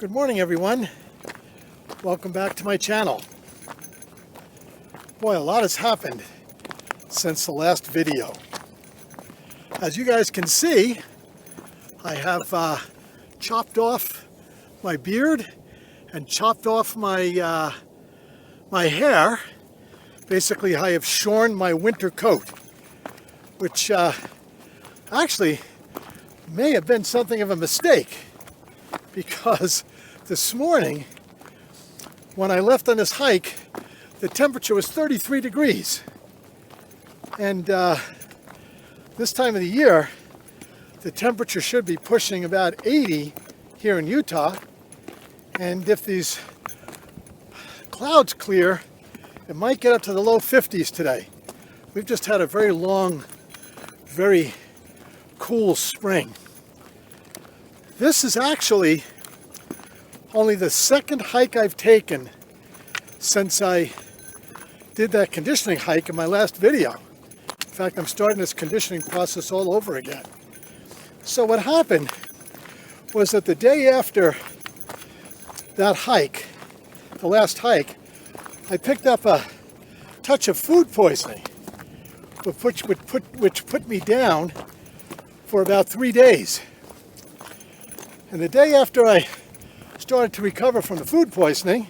Good morning, everyone. Welcome back to my channel. Boy, a lot has happened since the last video. As you guys can see, I have chopped off my beard and chopped off my my hair. Basically, I have shorn my winter coat, which actually may have been something of a mistake, because this morning when I left on this hike, the temperature was 33 degrees. And this time of the year, the temperature should be pushing about 80 here in Utah. And if these clouds clear, it might get up to the low 50s today. We've just had a very long, very cool spring. This is actually only the second hike I've taken since I did that conditioning hike in my last video. In fact, I'm starting this conditioning process all over again. So what happened was that the day after that hike, the last hike, I picked up a touch of food poisoning, which put me down for about 3 days. And the day after I started to recover from the food poisoning,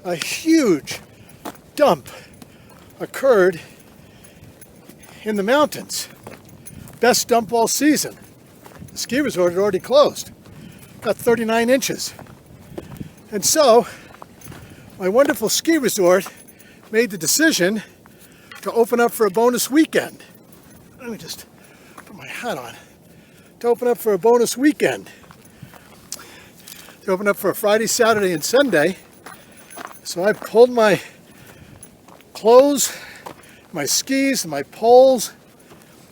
a huge dump occurred in the mountains. Best dump all season. The ski resort had already closed. Got 39 inches. And so, my wonderful ski resort made the decision to open up for a bonus weekend. Let me just put my hat on. To open up for a bonus weekend. To open up for a Friday, Saturday, and Sunday. So I pulled my clothes, my skis, my poles,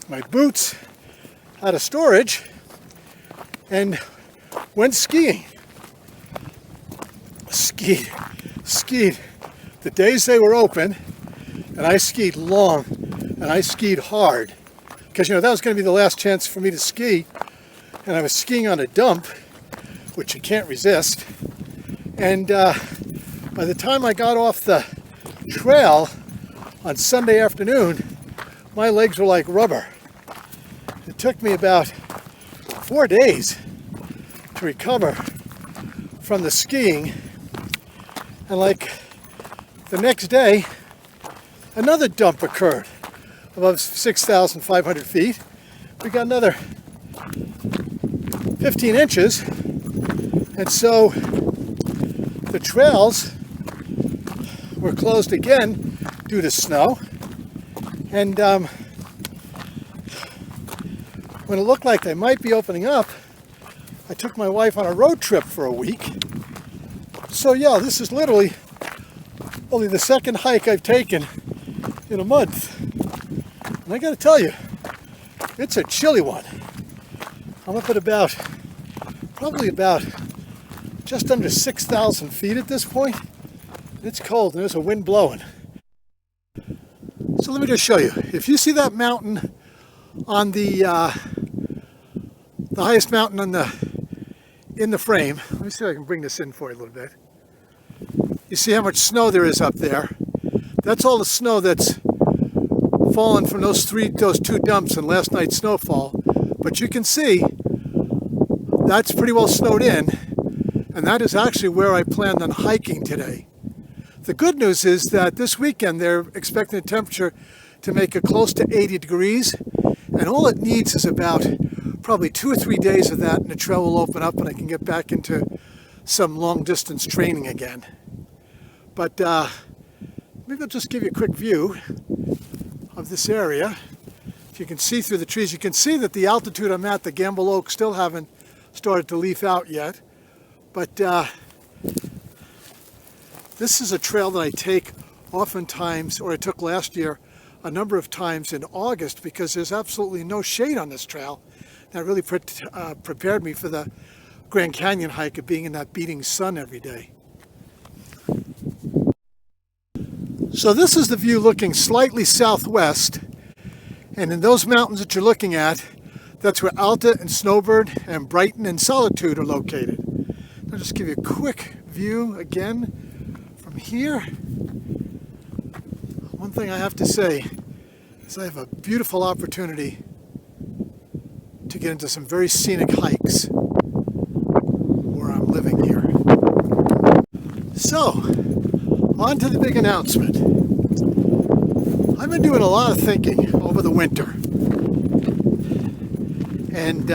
my boots out of storage and went skiing. Skied the days they were open, and I skied long and I skied hard. Because, that was going to be the last chance for me to ski, and I was skiing on a dump, which you can't resist. And by the time I got off the trail on Sunday afternoon, my legs were like rubber. It took me about 4 days to recover from the skiing, and like the next day, another dump occurred above 6,500 feet. We got another 15 inches, and so the trails were closed again due to snow. And when it looked like they might be opening up, I took my wife on a road trip for a week. So yeah, this is literally only the second hike I've taken in a month. And I gotta tell you, it's a chilly one. I'm up at probably about just under 6,000 feet at this point. It's cold and there's a wind blowing. So let me just show you. If you see that mountain on the highest mountain in the frame, let me see if I can bring this in for you a little bit. You see how much snow there is up there? That's all the snow that's fallen from those two dumps in last night's snowfall. But you can see that's pretty well snowed in, and that is actually where I planned on hiking today. The good news is that this weekend they're expecting the temperature to make it close to 80 degrees, and all it needs is about probably 2 or 3 days of that, and the trail will open up and I can get back into some long distance training again. But maybe I'll just give you a quick view of this area. If you can see through the trees, you can see that the altitude I'm at, the Gamble Oaks, still haven't started to leaf out yet. But this is a trail that I take oftentimes, or I took last year a number of times in August, because there's absolutely no shade on this trail. That really prepared me for the Grand Canyon hike of being in that beating sun every day. So this is the view looking slightly southwest, and in those mountains that you're looking at, that's where Alta and Snowbird and Brighton and Solitude are located. I'll just give you a quick view again from here. One thing I have to say is I have a beautiful opportunity to get into some very scenic hikes where I'm living here. So, on to the big announcement. I've been doing a lot of thinking over the winter. And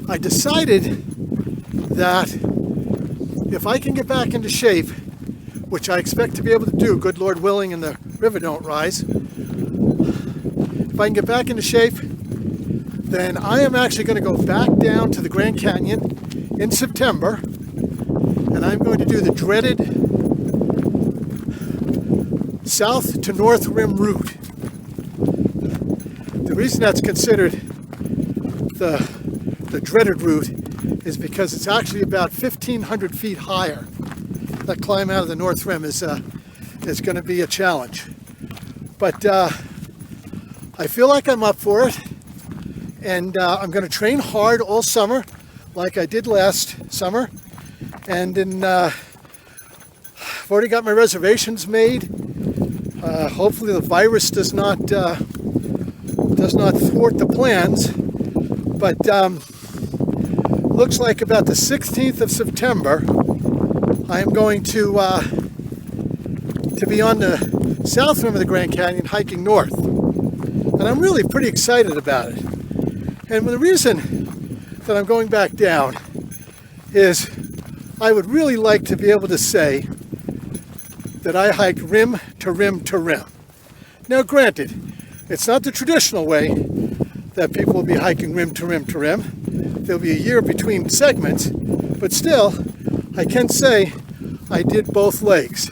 I decided that if I can get back into shape, which I expect to be able to do, good Lord willing, and the river don't rise, if I can get back into shape, then I am actually going to go back down to the Grand Canyon in September, and I'm going to do the dreaded south to north rim route. The reason that's considered the dreaded route is because it's actually about 1,500 feet higher. That climb out of the north rim is going to be a challenge. But I feel like I'm up for it, and I'm going to train hard all summer like I did last summer. And I've already got my reservations made. Hopefully the virus does not thwart the plans, but looks like about the 16th of September I am going to be on the south rim of the Grand Canyon hiking north, and I'm really pretty excited about it. And the reason that I'm going back down is I would really like to be able to say that I hiked rim to rim to rim. Now granted, it's not the traditional way that people will be hiking rim to rim to rim. There'll be a year between segments, but still, I can say I did both legs.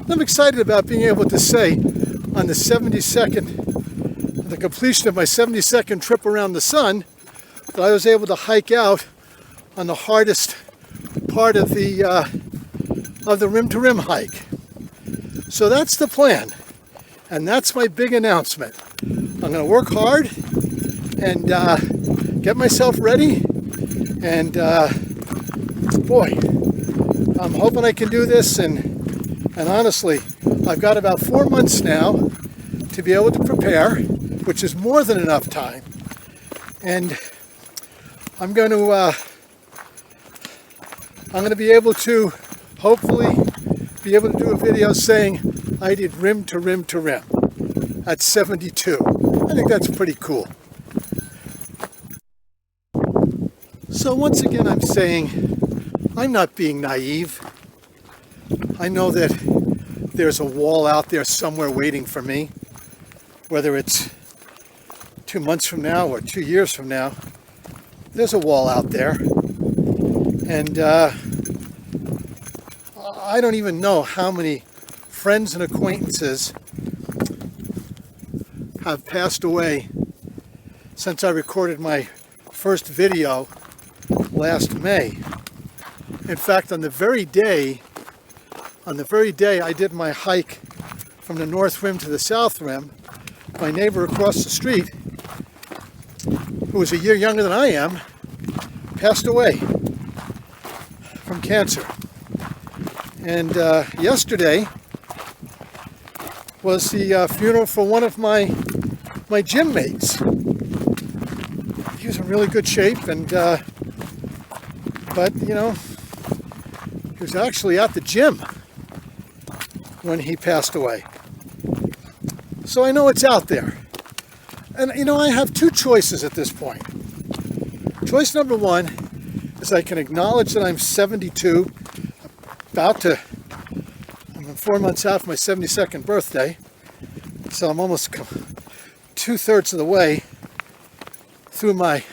I'm excited about being able to say on the 72nd, the completion of my 72nd trip around the sun, that I was able to hike out on the hardest part of the rim to rim hike. So that's the plan, and that's my big announcement. I'm going to work hard and get myself ready, and boy, I'm hoping I can do this, and honestly, I've got about 4 months now to be able to prepare, which is more than enough time, and I'm going to be able to hopefully be able to do a video saying I did rim to rim to rim at 72. I think that's pretty cool. So once again, I'm saying I'm not being naive. I know that there's a wall out there somewhere waiting for me, whether it's 2 months from now or 2 years from now. There's a wall out there, and I don't even know how many friends and acquaintances have passed away since I recorded my first video last May. In fact, on the very day I did my hike from the north rim to the south rim, my neighbor across the street, who was a year younger than I am, passed away from cancer. And yesterday was the funeral for one of my gym mates. He was in really good shape, and but you know, he was actually at the gym when he passed away. So I know it's out there. And you know, I have two choices at this point. Choice number one is I can acknowledge that I'm 72, I'm 4 months out from my 72nd birthday, so I'm almost 2/3 of the way through my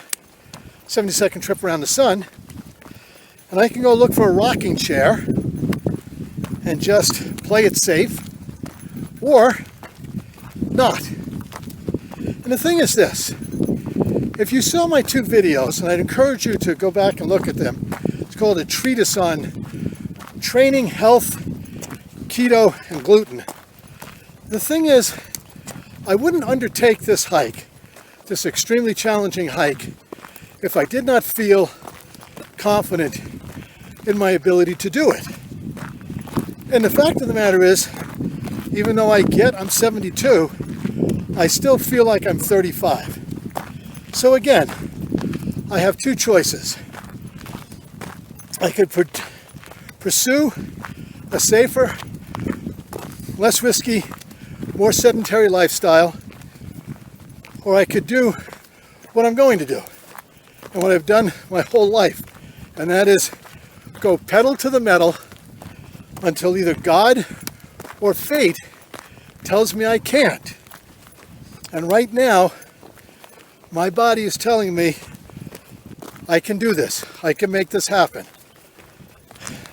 72nd trip around the sun, and I can go look for a rocking chair and just play it safe, or not. And the thing is this, if you saw my 2 videos, and I'd encourage you to go back and look at them, it's called A Treatise on Training, Health, Keto, and Gluten. The thing is, I wouldn't undertake this hike, this extremely challenging hike, if I did not feel confident in my ability to do it. And the fact of the matter is, even though I'm 72, I still feel like I'm 35. So again, I have two choices. I could pursue a safer, less risky, more sedentary lifestyle, or I could do what I'm going to do and what I've done my whole life, and that is go pedal to the metal until either God or fate tells me I can't. And right now, my body is telling me I can do this. I can make this happen.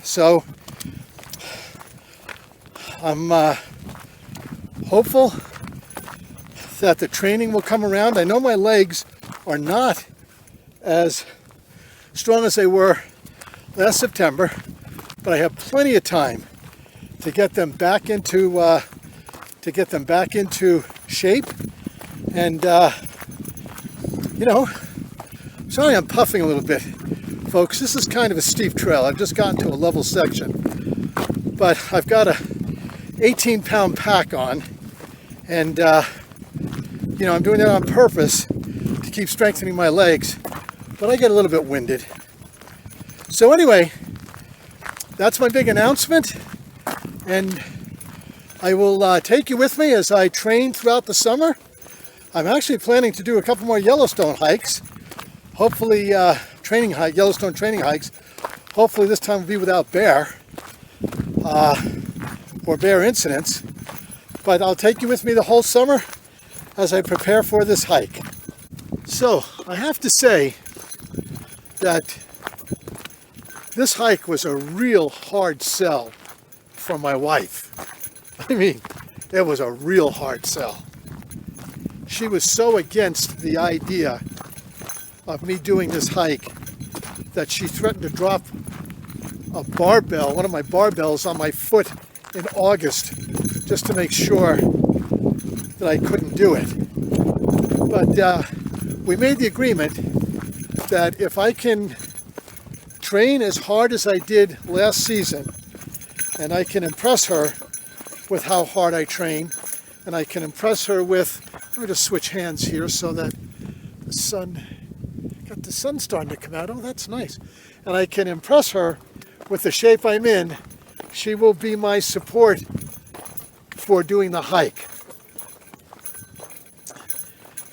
So I'm hopeful that the training will come around. I know my legs are not as strong as they were last September, but I have plenty of time to get them back into shape. And sorry I'm puffing a little bit, folks. This is kind of a steep trail. I've just gotten to a level section, but I've got a 18-pound pack on, and I'm doing that on purpose to keep strengthening my legs, but I get a little bit winded. So anyway, that's my big announcement, and I will take you with me as I train throughout the summer. I'm actually planning to do a couple more Yellowstone hikes, hopefully Yellowstone training hikes. Hopefully this time will be without bear or bear incidents, but I'll take you with me the whole summer as I prepare for this hike. So I have to say that this hike was a real hard sell for my wife. I mean, it was a real hard sell. She was so against the idea of me doing this hike that she threatened to drop a barbell, one of my barbells, on my foot in August just to make sure that I couldn't do it. But we made the agreement that if I can train as hard as I did last season, and I can impress her with how hard I train, and I can impress her with, let me just switch hands here so that the sun starting to come out. Oh, that's nice. And I can impress her with the shape I'm in. She will be my support for doing the hike.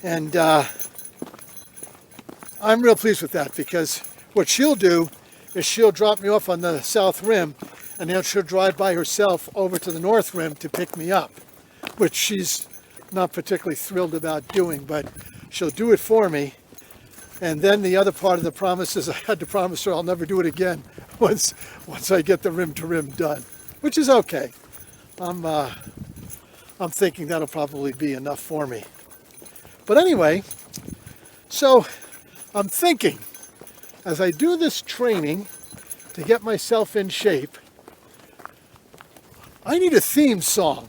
And I'm real pleased with that, because what she'll do is she'll drop me off on the south rim, and then she'll drive by herself over to the north rim to pick me up, which she's not particularly thrilled about doing, but she'll do it for me. And then the other part of the promise is I had to promise her I'll never do it again once I get the rim to rim done, which is okay. I'm thinking that'll probably be enough for me. But anyway, so I'm thinking as I do this training to get myself in shape, I need a theme song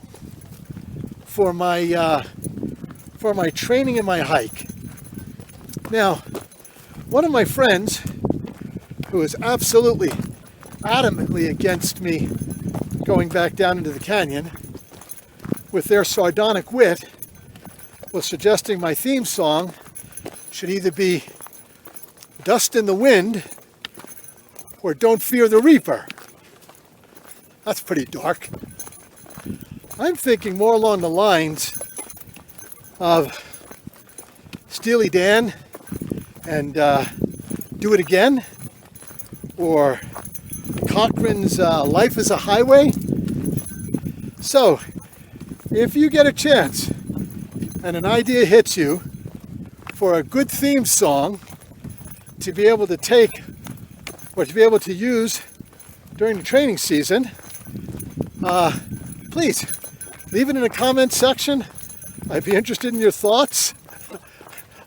for my training and my hike. Now, one of my friends who is absolutely adamantly against me going back down into the canyon, with their sardonic wit, was suggesting my theme song should either be Dust in the Wind or Don't Fear the Reaper. That's pretty dark. I'm thinking more along the lines of Steely Dan and Do It Again, or Cochran's Life is a Highway. So, if you get a chance and an idea hits you for a good theme song to be able to take, or to be able to use during the training season, please leave it in the comment section. I'd be interested in your thoughts.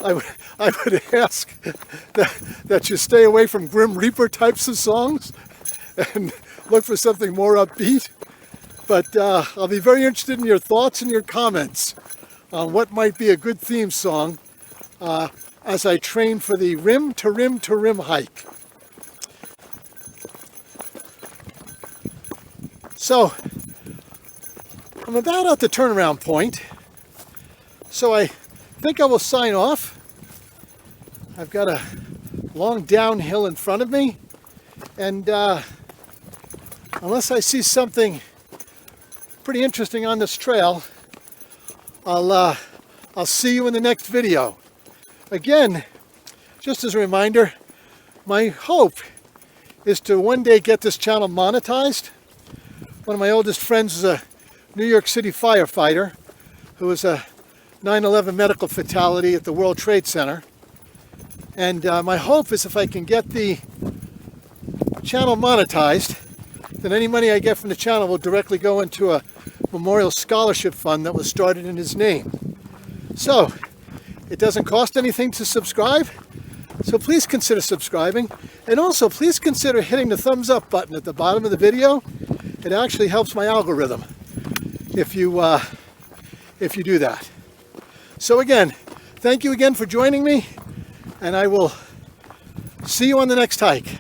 I would ask that you stay away from Grim Reaper types of songs and look for something more upbeat. But I'll be very interested in your thoughts and your comments on what might be a good theme song as I train for the rim to rim to rim hike. So I'm about at the turnaround point, so I think I will sign off. I've got a long downhill in front of me, and unless I see something pretty interesting on this trail, I'll see you in the next video. Again, just as a reminder, my hope is to one day get this channel monetized. One of my oldest friends is a New York City firefighter who was a 9/11 medical fatality at the World Trade Center. And my hope is if I can get the channel monetized, then any money I get from the channel will directly go into a memorial scholarship fund that was started in his name. So, it doesn't cost anything to subscribe, so please consider subscribing. And also, please consider hitting the thumbs up button at the bottom of the video. It actually helps my algorithm if you do that. So again, thank you again for joining me, and I will see you on the next hike.